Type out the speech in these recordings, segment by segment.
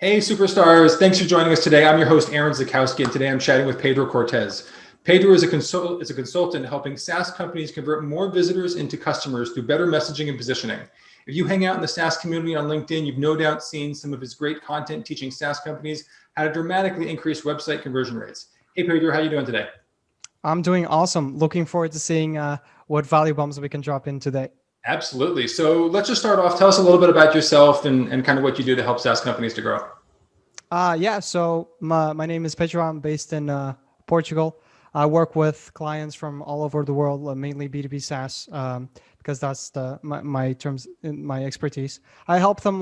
Hey, superstars. Thanks for joining us today. I'm your host, Aaron Zakowski, and today I'm chatting with Pedro Cortes. Pedro is a consultant helping SaaS companies convert more visitors into customers through better messaging and positioning. If you hang out in the SaaS community on LinkedIn, you've no doubt seen some of his great content teaching SaaS companies how to dramatically increase website conversion rates. Hey, Pedro, how are you doing today? I'm doing awesome. Looking forward to seeing what value bombs we can drop in today. Absolutely. So let's just start off. Tell us a little bit about yourself and kind of what you do to help SaaS companies to grow. Yeah, so my name is Pedro. I'm based in Portugal. I work with clients from all over the world, mainly B2B SaaS, because that's my expertise. I help them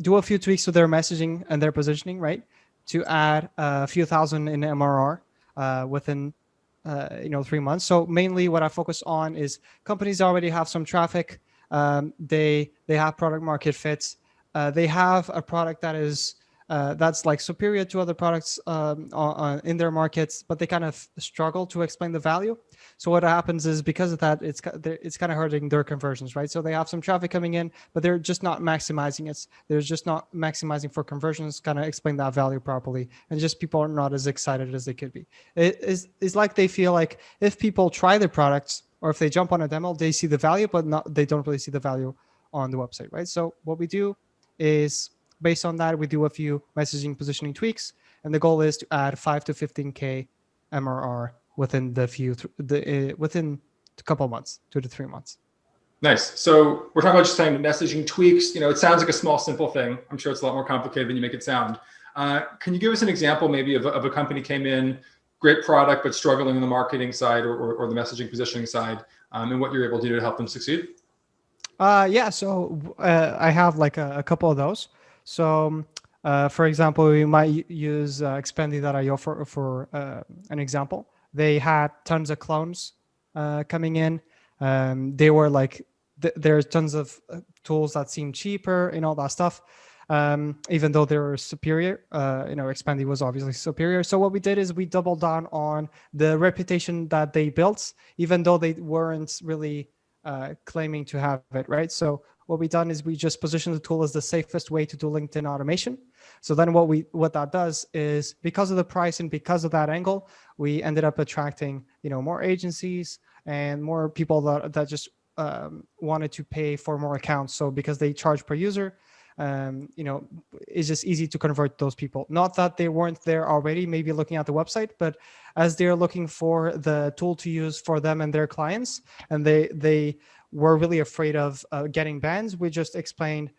do a few tweaks to their messaging and their positioning, right? To add a few thousand in MRR within 3 months. So mainly what I focus on is companies already have some traffic. They have product market fits. They have a product that's like superior to other products in their markets, but they kind of struggle to explain the value. So what happens is because of that, it's kind of hurting their conversions, right? So they have some traffic coming in, but they're just not maximizing it. They're just not maximizing for conversions, kind of explain that value properly, and just people are not as excited as they could be. It's like they feel like if people try the products or if they jump on a demo, they see the value, but they don't really see the value on the website, right? So what we do is based on that, we do a few messaging positioning tweaks, and the goal is to add 5 to 15K MRR within within a couple of months, 2 to 3 months. Nice. So we're talking about just saying messaging tweaks. It sounds like a small, simple thing. I'm sure it's a lot more complicated than you make it sound. Can you give us an example maybe of a company came in, great product, but struggling on the marketing side or the messaging positioning side, and what you're able to do to help them succeed? Yeah, so I have like a couple of those. So, for example, we might use Expendi.io for an example. They had tons of clones coming in. They were like, there's tons of tools that seem cheaper and all that stuff. Even though they were superior, Expendi was obviously superior. So what we did is we doubled down on the reputation that they built, even though they weren't really claiming to have it, right? So what we've done is we just position the tool as the safest way to do LinkedIn automation. So then what that does is because of the price and because of that angle, we ended up attracting more agencies and more people that just wanted to pay for more accounts. So because they charge per user, it's just easy to convert those people. Not that they weren't there already, maybe looking at the website, but as they're looking for the tool to use for them and their clients, and they were really afraid of getting bans, we just explained,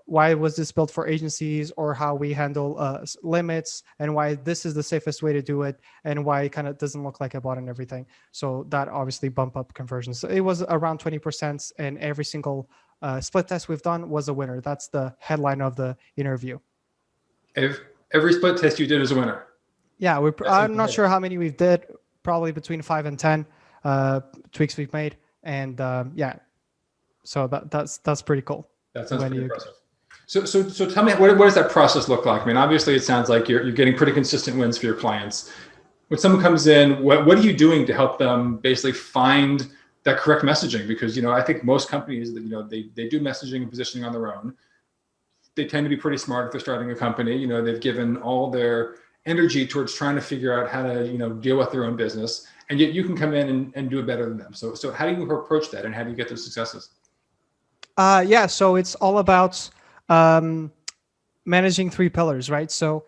why was this built for agencies or how we handle limits and why this is the safest way to do it and why it kind of doesn't look like a bot and everything. So that obviously bump up conversions. So it was around 20% and every single split test we've done was a winner. That's the headline of the interview. Every split test you did is a winner. Yeah, I'm not sure how many we've did, probably between 5 and 10 tweaks we've made. And yeah, so that's pretty cool. That sounds pretty impressive. So tell me, what does that process look like? I mean, obviously it sounds like you're getting pretty consistent wins for your clients. When someone comes in, what are you doing to help them basically find that correct messaging? Because, I think most companies that, they do messaging and positioning on their own. They tend to be pretty smart if they're starting a company. They've given all their energy towards trying to figure out how to, deal with their own business. And yet you can come in and do it better than them. So how do you approach that and how do you get those successes? Yeah, so it's all about managing 3 pillars, right? So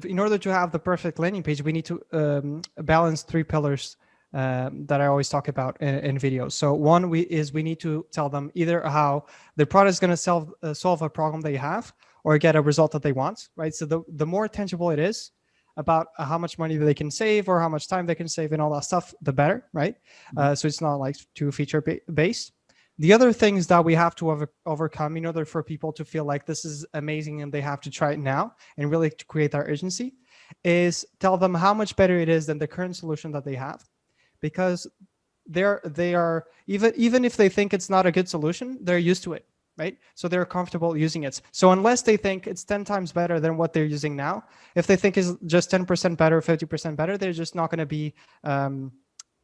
in order to have the perfect landing page, we need to balance 3 pillars that I always talk about in videos. So one we need to tell them either how the product is going to solve a problem they have or get a result that they want, right? So the more tangible it is about how much money they can save or how much time they can save and all that stuff, the better, right? So it's not like too feature based. The other things that we have to overcome in order for people to feel like this is amazing and they have to try it now and really to create their urgency is tell them how much better it is than the current solution that they have. Because they are even if they think it's not a good solution, they're used to it, right? So they're comfortable using it. So unless they think it's 10 times better than what they're using now, if they think is just 10% better, 50% better, they're just not going to be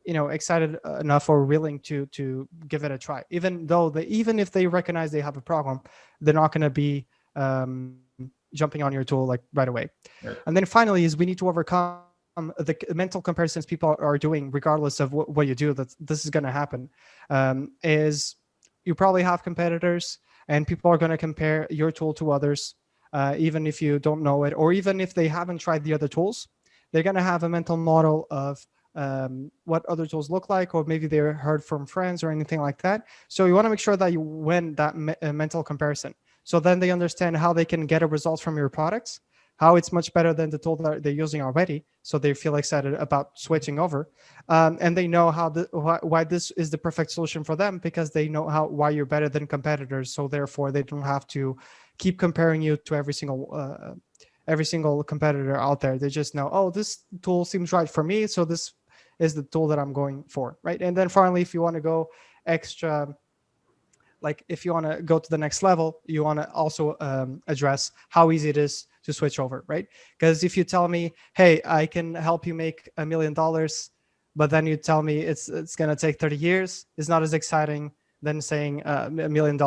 excited enough or willing to give it a try, even if they recognize they have a problem, they're not going to be jumping on your tool like right away. Right. And then finally is we need to overcome the mental comparisons people are doing regardless of what you do. That this is going to happen. Is you probably have competitors and people are going to compare your tool to others, even if you don't know it, or even if they haven't tried the other tools. They're going to have a mental model of what other tools look like, or maybe they heard from friends or anything like that. So you want to make sure that you win that mental comparison. So then they understand how they can get a result from your products, how it's much better than the tool that they're using already. So they feel excited about switching over. And they know why this is the perfect solution for them, because they know why you're better than competitors. So therefore they don't have to keep comparing you to every single competitor out there. They just know, oh, this tool seems right for me, so this is the tool that I'm going for, right? And then finally, if you want to go extra, like if you want to go to the next level, you want to also address how easy it is to switch over, right? Because if you tell me, hey, I can help you make $1 million, but then you tell me it's going to take 30 years, it's not as exciting than saying $1 million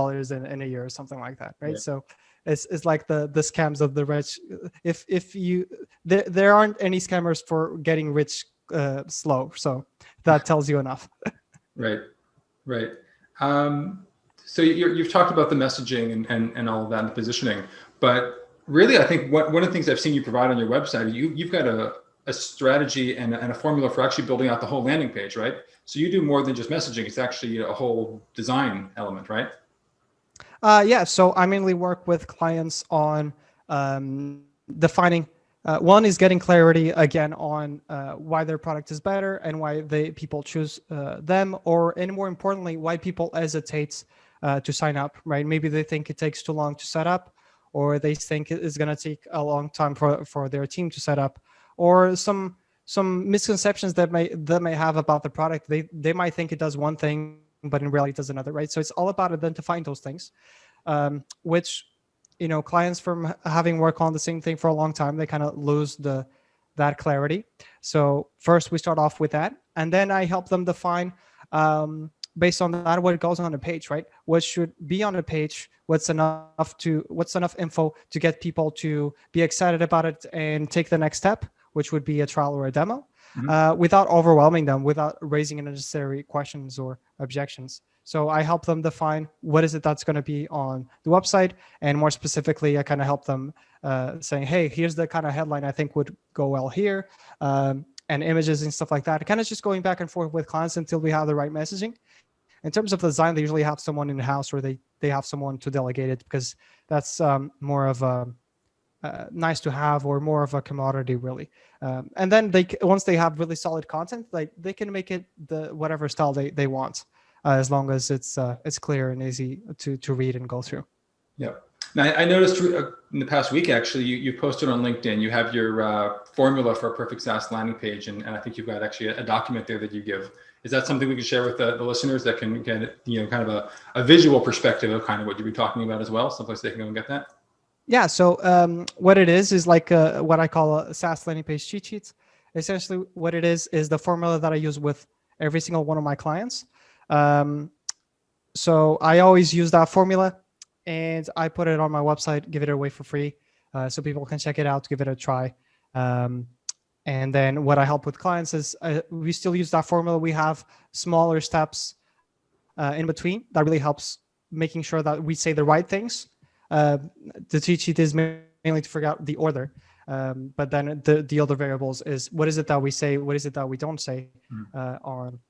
in a year or something like that, right? Yeah. So it's like the scams of the rich. If you there aren't any scammers for getting rich slow, so that tells you enough. Right. So you've talked about the messaging and all of that, and the positioning, but really, I think one of the things I've seen you provide on your website, you've got a strategy and a formula for actually building out the whole landing page, right? So you do more than just messaging; it's actually a whole design element, right? Yeah. So I mainly work with clients on defining. One is getting clarity again on why their product is better and why people choose them, and more importantly, why people hesitate to sign up. Right? Maybe they think it takes too long to set up, or they think it's going to take a long time for their team to set up, or some misconceptions that may have about the product. They might think it does one thing, but in reality it does another. Right? So it's all about identifying those things, which clients from having worked on the same thing for a long time, they kind of lose that clarity. So first we start off with that, and then I help them define based on that what goes on the page, right? What should be on the page? What's enough info to get people to be excited about it and take the next step, which would be a trial or a demo, without overwhelming them, without raising unnecessary questions or objections. So I help them define what is it that's going to be on the website. And more specifically, I kind of help them saying, hey, here's the kind of headline I think would go well here, and images and stuff like that. Kind of just going back and forth with clients until we have the right messaging. In terms of design, they usually have someone in-house, or they have someone to delegate it, because that's more of a nice to have, or more of a commodity, really. And then once they have really solid content, like they can make it whatever style they want. As long as it's clear and easy to read and go through. Yeah. Now, I noticed in the past week, actually, you posted on LinkedIn, you have your formula for a perfect SaaS landing page, and I think you've got actually a document there that you give. Is that something we can share with the listeners that can get kind of a visual perspective of kind of what you've been talking about as well, someplace they can go and get that? Yeah. So what it is like what I call a SaaS landing page cheat sheet. Essentially, what it is the formula that I use with every single one of my clients. So I always use that formula, and I put it on my website, give it away for free, so people can check it out, give it a try. And then what I help with clients is we still use that formula. We have smaller steps in between that really helps making sure that we say the right things. The cheat sheet is mainly to figure out the order. But then the other variables is what is it that we say, what is it that we don't say on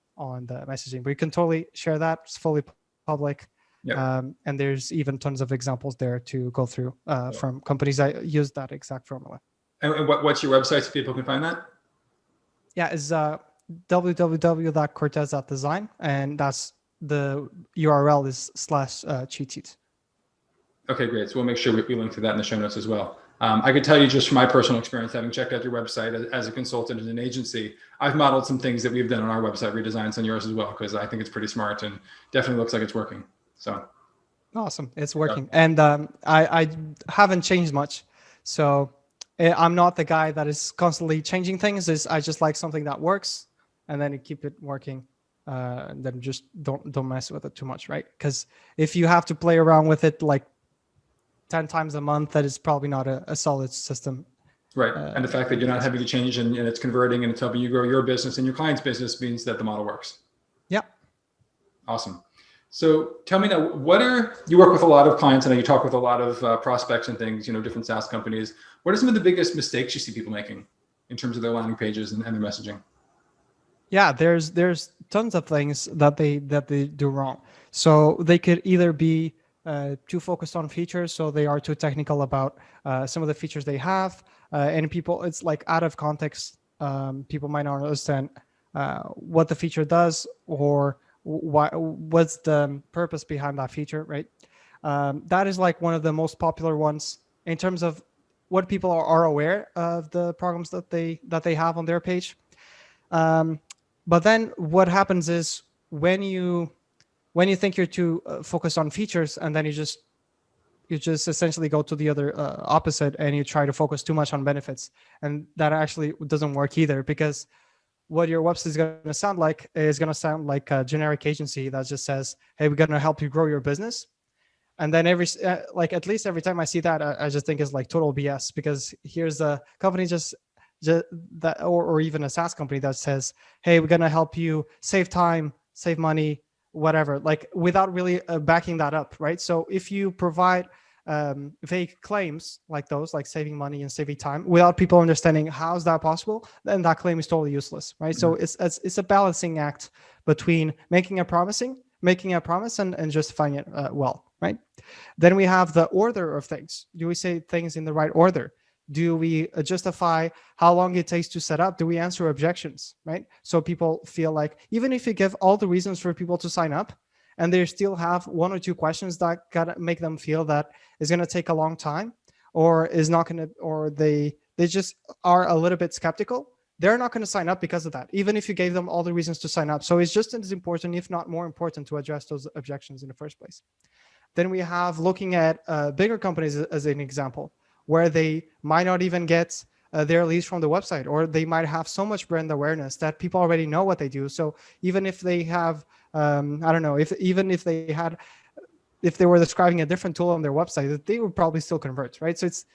the messaging. But you can totally share that. It's fully public. Yep. And there's even tons of examples there to go through from companies that use that exact formula. And what's your website so people can find that? Yeah, it's www.cortes.design, and that's the URL is /cheat sheet. Okay, great. So we'll make sure we link to that in the show notes as well. I could tell you just from my personal experience, having checked out your website as a consultant in an agency, I've modeled some things that we've done on our website redesigns on yours as well, because I think it's pretty smart and definitely looks like it's working. So awesome, it's working. And I haven't changed much. So I'm not the guy that is constantly changing things. I just like something that works, and then you keep it working. And then just don't mess with it too much, right? Because if you have to play around with it like 10 times a month, that is probably not a solid system. Right. And the fact that you're not having to change and it's converting and it's helping you grow your business and your client's business means that the model works. Yeah. Awesome. So tell me now, you work with a lot of clients. I know you talk with a lot of prospects and things, different SaaS companies. What are some of the biggest mistakes you see people making in terms of their landing pages and their messaging? Yeah, there's tons of things that they do wrong. So they could either be too focused on features, so they are too technical about some of the features they have, and people, it's like out of context. People might not understand what the feature does or what's the purpose behind that feature, right? That is like one of the most popular ones in terms of what people are aware of the programs that they have on their page. But then what happens is when you think you're too focused on features, and then you just essentially go to the other opposite, and you try to focus too much on benefits, and that actually doesn't work either, because what your website is going to sound like a generic agency that just says, hey, we're going to help you grow your business. And then at least every time I see that, I just think it's like total BS, because here's a company just that, or even a SaaS company that says, hey, we're going to help you save time, save money, whatever, like without really backing that up, right? So if you provide vague claims like those, like saving money and saving time, without people understanding how is that possible, then that claim is totally useless, right? Mm-hmm. So it's a balancing act between making a promise and justifying it well, right? Then we have the order of things. Do we say things in the right order? Do we justify how long it takes to set up? Do we answer objections, right? So people feel like even if you give all the reasons for people to sign up, and they still have one or two questions that gotta make them feel that it's going to take a long time, or is not going to, or they just are a little bit skeptical, they're not going to sign up because of that, even if you gave them all the reasons to sign up. So it's just as important, if not more important, to address those objections in the first place. Then we have looking at bigger companies as an example, where they might not even get their leads from the website, or they might have so much brand awareness that people already know what they do. So even if they have, I don't know, if they were describing a different tool on their website, they would probably still convert, right? So it's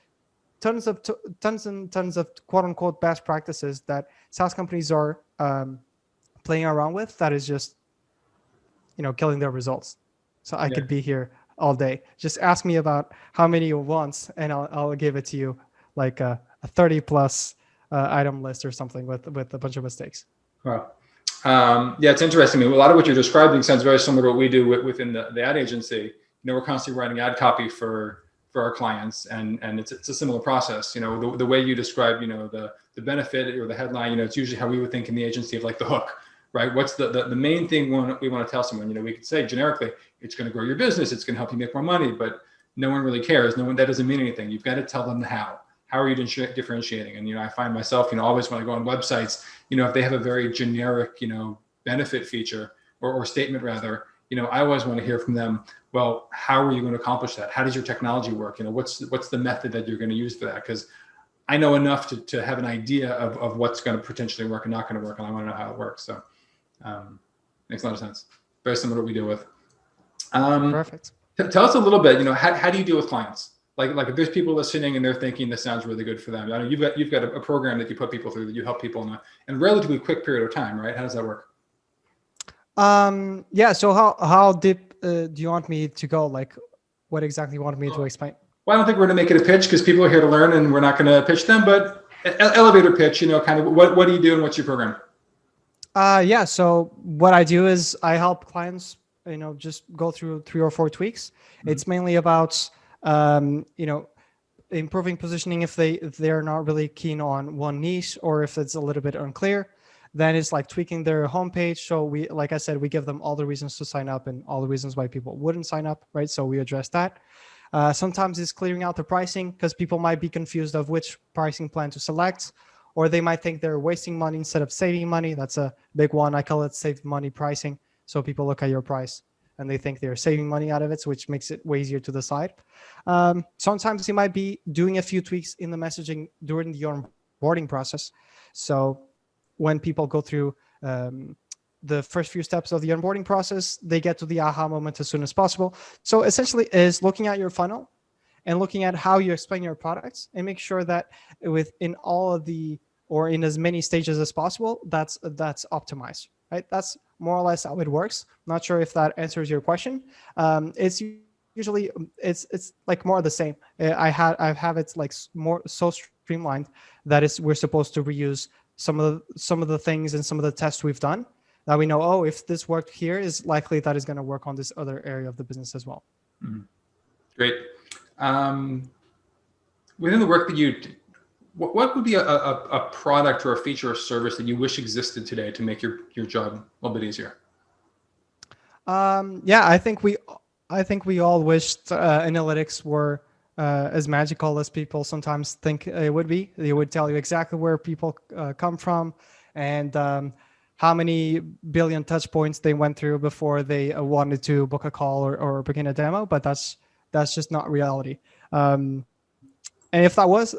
tons and tons of quote unquote best practices that SaaS companies are playing around with, that is just, killing their results. So I could be here all day. Just ask me about how many you want, and I'll give it to you, like a 30 plus item list or something with a bunch of mistakes. Wow. Yeah, it's interesting. I mean, a lot of what you're describing sounds very similar to what we do within the ad agency. We're constantly writing ad copy for our clients, and it's a similar process. The way you describe, the benefit or the headline, it's usually how we would think in the agency of like the hook, right? What's the main thing we want to tell someone? We could say generically, it's going to grow your business, it's going to help you make more money, but no one really cares. That doesn't mean anything. You've got to tell them the how. How are you differentiating? And, I find myself, always when I go on websites, if they have a very generic, benefit feature or statement rather, I always want to hear from them, well, how are you going to accomplish that? How does your technology work? What's the method that you're going to use for that? Because I know enough to have an idea of what's going to potentially work and not going to work. And I want to know how it works. So makes a lot of sense. Very similar to what we deal with. Perfect. Tell us a little bit, how do you deal with clients? Like if there's people listening and they're thinking this sounds really good for them. I know you've got a program that you put people through, that you help people in a relatively quick period of time, right? How does that work? Yeah. So how deep do you want me to go? Like, what exactly you want me to explain? Well, I don't think we're going to make it a pitch, because people are here to learn, and we're not going to pitch them. But elevator pitch, kind of what do you do and what's your program? Yeah. So what I do is I help clients, just go through 3 or 4 tweaks. Mm-hmm. It's mainly about improving positioning if they're not really keen on one niche, or if it's a little bit unclear. Then it's like tweaking their homepage. So we, like I said, we give them all the reasons to sign up and all the reasons why people wouldn't sign up, right? So we address that. Sometimes it's clearing out the pricing, because people might be confused of which pricing plan to select, or they might think they're wasting money instead of saving money. That's a big one. I call it save money pricing. So people look at your price and they think they're saving money out of it, which makes it way easier to decide. Sometimes you might be doing a few tweaks in the messaging during the onboarding process. So when people go through the first few steps of the onboarding process, they get to the aha moment as soon as possible. So essentially is looking at your funnel and looking at how you explain your products and make sure that within all of the, or in as many stages as possible, that's optimized, right? That's more or less how it works. Not sure if that answers your question. It's usually, it's like more of the same. I have it like more so streamlined that we're supposed to reuse some of the things and some of the tests we've done, that we know, oh, if this worked here, is likely that is going to work on this other area of the business as well. Mm-hmm. Great. Within the work that you do, what would be a product or a feature or service that you wish existed today to make your job a little bit easier? Yeah, I think we all wished analytics were as magical as people sometimes think it would be. They would tell you exactly where people come from and how many billion touch points they went through before they wanted to book a call or begin a demo, but that's just not reality. And if that was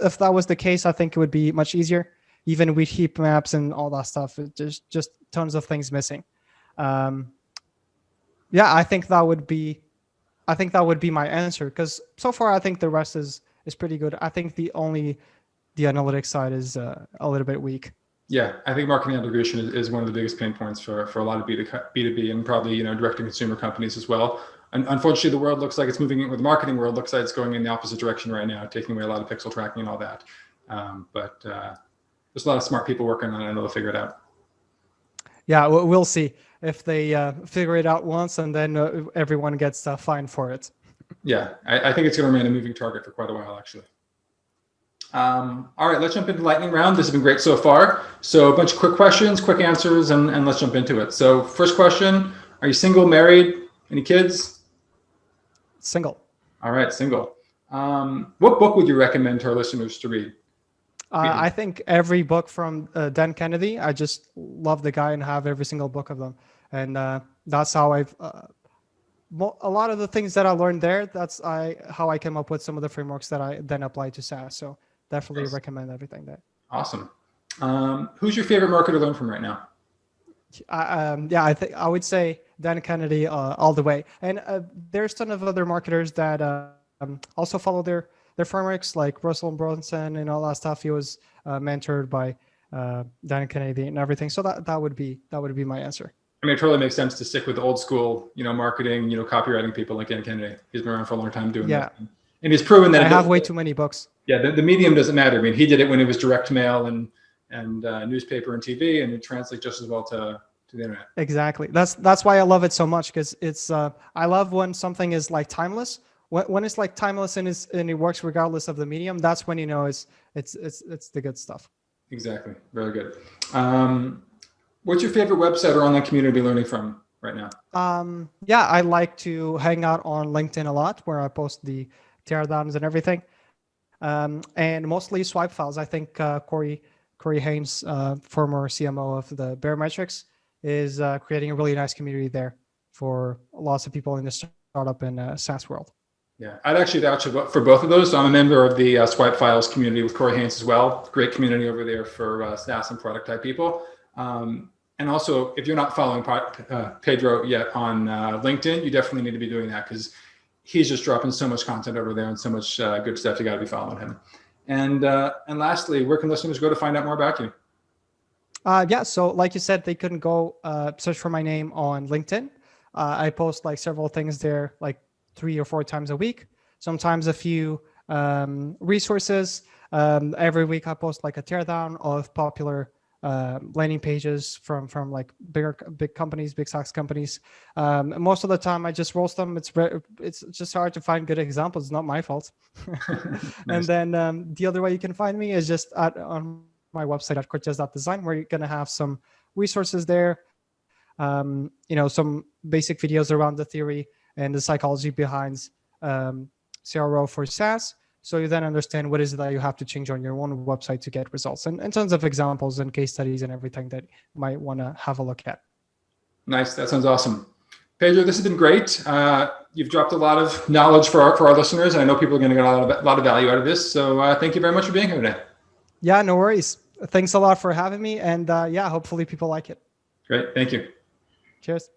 the case, I think it would be much easier, even with heat maps and all that stuff. There's just tons of things missing. Yeah, I think that would be my answer, because so far I think the rest is pretty good. I think the analytics side is a little bit weak. Yeah, I think marketing attribution is one of the biggest pain points for a lot of B2B and probably direct to consumer companies as well. And unfortunately, the world looks like it's moving with the marketing world. Looks like it's going in the opposite direction right now, taking away a lot of pixel tracking and all that. But there's a lot of smart people working on it, and they'll figure it out. Yeah, we'll see if they figure it out once, and then everyone gets fined for it. Yeah, I think it's going to remain a moving target for quite a while, actually. All right, let's jump into the lightning round. This has been great so far. So a bunch of quick questions, quick answers, and let's jump into it. So first question, are you single, married, any kids? Single. All right, single. What book would you recommend to our listeners to read? I think every book from Dan Kennedy. I just love the guy and have every single book of them. And that's how I've... a lot of the things that I learned there, that's how I came up with some of the frameworks that I then applied to SaaS. So definitely recommend everything there. Awesome. Who's your favorite marketer to learn from right now? Yeah, I think I would say Dan Kennedy all the way. And there's a ton of other marketers that also follow their frameworks, like Russell Brunson and all that stuff. He was mentored by Dan Kennedy and everything. So that would be my answer. I mean, it totally makes sense to stick with the old school, marketing, copywriting people like Dan Kennedy. He's been around for a long time doing that. And he's proven that I have way too many books. Yeah, the medium doesn't matter. I mean, he did it when it was direct mail and newspaper and TV, and it translates just as well to the internet. Exactly. That's why I love it so much, because it's I love when something is like timeless. When it's like timeless and it works regardless of the medium, that's when it's the good stuff. Exactly. Very good. What's your favorite website or online community to be learning from right now? Yeah, I like to hang out on LinkedIn a lot, where I post the teardowns and everything. And mostly swipe files. I think Corey Haynes, former CMO of the Barometrics, is creating a really nice community there for lots of people in the startup and SaaS world. Yeah, I'd actually vouch for both of those. So I'm a member of the Swipe Files community with Corey Haynes as well. Great community over there for SaaS and product type people. And also, if you're not following Pedro yet on LinkedIn, you definitely need to be doing that, because he's just dropping so much content over there and so much good stuff. You got to be following him. And lastly, where can listeners go to find out more about you? Yeah, so like you said, they couldn't go search for my name on LinkedIn. I post like several things there, like 3 or 4 times a week, sometimes a few resources. Every week I post like a teardown of popular landing pages from like big companies, big SaaS companies. Most of the time I just roast them. It's just hard to find good examples. It's not my fault. Nice. And then the other way you can find me is just on my website at cortes.design, where you're going to have some resources there, some basic videos around the theory and the psychology behind CRO for SaaS. So you then understand what is it that you have to change on your own website to get results, and tons of examples and case studies and everything that you might want to have a look at. Nice. That sounds awesome. Pedro, this has been great. You've dropped a lot of knowledge for our listeners, and I know people are going to get a lot of value out of this. So thank you very much for being here today. Yeah, no worries. Thanks a lot for having me. And hopefully people like it. Great. Thank you. Cheers.